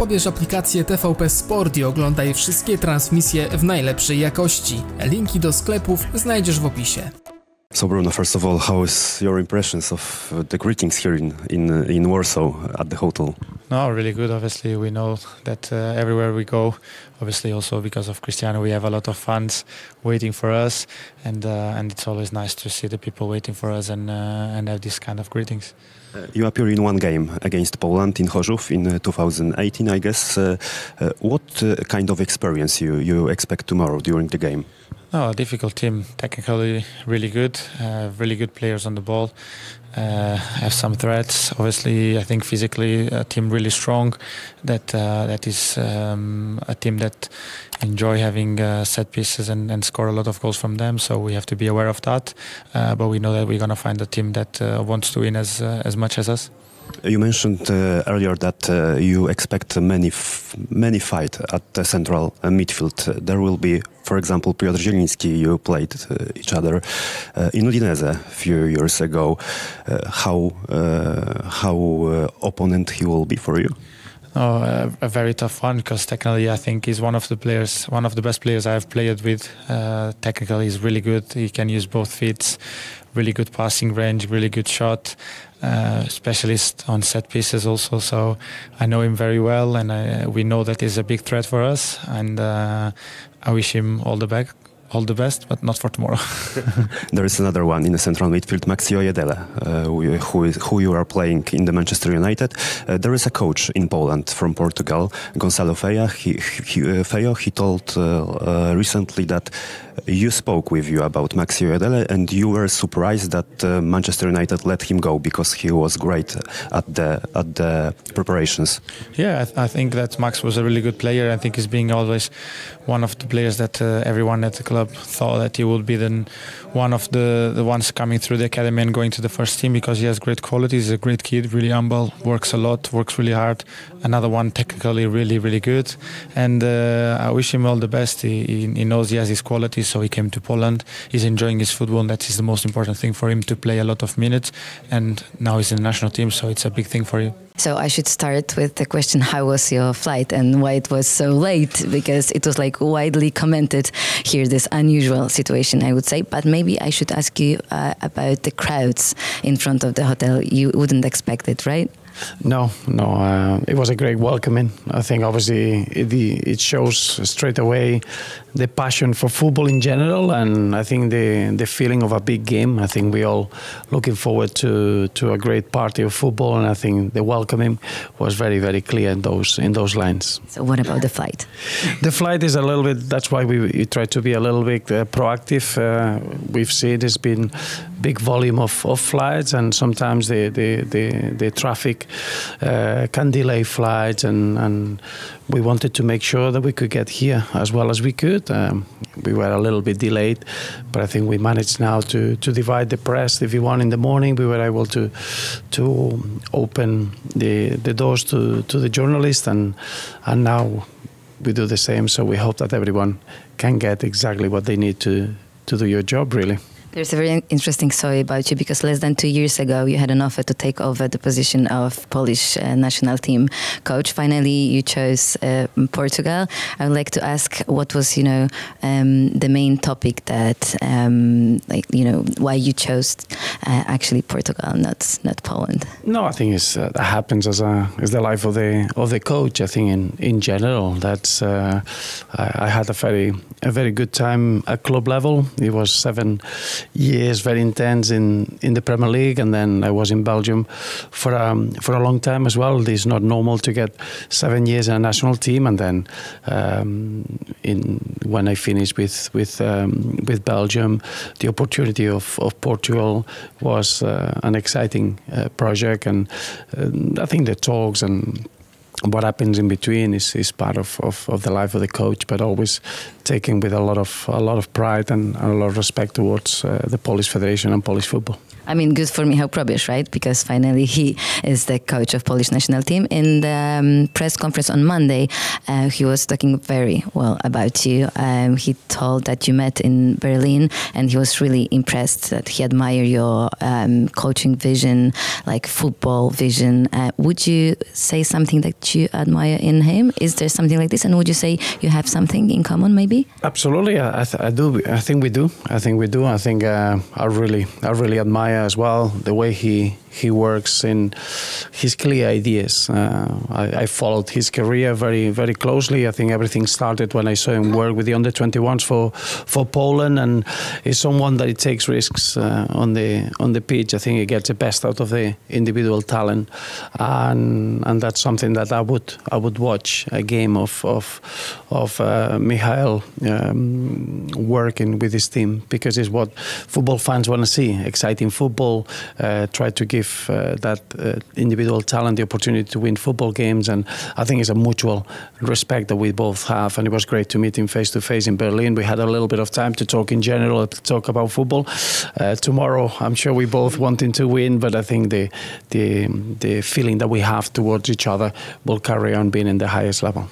Pobierz aplikację TVP Sport i oglądaj wszystkie transmisje w najlepszej jakości. Linki do sklepów znajdziesz w opisie. So Bruno, first of all, how is your impressions of the greetings here in Warsaw at the hotel? No, really good. Obviously, we know that everywhere we go, obviously also because of Cristiano, we have a lot of fans waiting for us, and it's always nice to see the people waiting for us and have this kind of greetings. You appear in one game against Poland in Chorzów in 2018, I guess. What kind of experience you expect tomorrow during the game? No, a difficult team. Technically, really good players on the ball. Have some threats. Obviously, I think physically, a team really strong. That is a team that enjoy having set pieces and score a lot of goals from them. So we have to be aware of that. But we know that we're gonna find a team that wants to win as much as us. You mentioned earlier that you expect many fight at the central midfield. There will be, for example, Piotr Zieliński. You played each other in Udinese a few years ago. How opponent he will be for you? Oh, a very tough one, because technically I think he's one of the best players I have played with. Technically he's really good. He can use both feet, really good passing range, really good shot. Specialist on set pieces also, so I know him very well, and we know that he's a big threat for us, and I wish him all the best, but not for tomorrow. There is another one in the central midfield, Oyedele, who you are playing in the Manchester United. There is a coach in Poland from Portugal, Gonçalo Feio. He told recently that you spoke with you about Oyedele, and you were surprised that Manchester United let him go because he was great at the preparations. Yeah, I think that Max was a really good player. I think he's being always one of the players that everyone at the club thought that he would be one of the ones coming through the academy and going to the first team, because he has great qualities. He's a great kid, really humble, works a lot, works really hard. Another one technically really good, and I wish him all the best. He knows he has his qualities, so he came to Poland. He's enjoying his football, and that is the most important thing for him, to play a lot of minutes, and now he's in the national team, so it's a big thing for you. So I should start with the question, how was your flight and why it was so late? Because it was like widely commented here, this unusual situation, I would say. But maybe I should ask you about the crowds in front of the hotel. You wouldn't expect it, right? No. It was a great welcoming. I think obviously it shows straight away the passion for football in general, and I think the feeling of a big game. I think we all looking forward to a great party of football, and I think the welcoming was very clear in those lines. So what about the flight? The flight is a little bit. That's why we try to be a little bit proactive. We've seen there's been big volume of flights, and sometimes the traffic can delay flights, and we wanted to make sure that we could get here as well as we could. We were a little bit delayed, but I think we managed now to divide the press. If you want, in the morning we were able to open the doors to the journalists, and now we do the same. So we hope that everyone can get exactly what they need to do your job, really. There's a very interesting story about you, because less than 2 years ago you had an offer to take over the position of Polish national team coach. Finally, you chose Portugal. I would like to ask, what was, the main topic that, why you chose actually Portugal, not Poland? No, I think that happens as the life of the coach. I think in general, that's I had a very good time at club level. It was 7 years, very intense in the Premier League, and then I was in Belgium for a long time as well. It's not normal to get 7 years in a national team, and then when I finished with Belgium, the opportunity of Portugal was an exciting project, and I think the talks and what happens in between is part of the life of the coach, but always taken with a lot of pride and a lot of respect towards the Polish Federation and Polish football. I mean, good for Michał Probierz, right? Because finally he is the coach of Polish national team. In the press conference on Monday, he was talking very well about you. He told that you met in Berlin, and he was really impressed that he admired your coaching vision, like football vision. Would you say something that you admire in him? Is there something like this? And would you say you have something in common, maybe? Absolutely, I do. I think we do. I think I really admire as well the way he works in his clear ideas. I followed his career very closely. I think everything started when I saw him work with the under-21s for Poland, and he's someone that he takes risks on the pitch. I think he gets the best out of the individual talent, and that's something that I would watch a game of Michał working with his team, because it's what football fans want to see: exciting football. Try to give that individual talent the opportunity to win football games, and I think it's a mutual respect that we both have. And it was great to meet him face to face in Berlin. We had a little bit of time to talk in general, to talk about football. Tomorrow, I'm sure we both wanting to win, but I think the feeling that we have towards each other will carry on being in the highest level.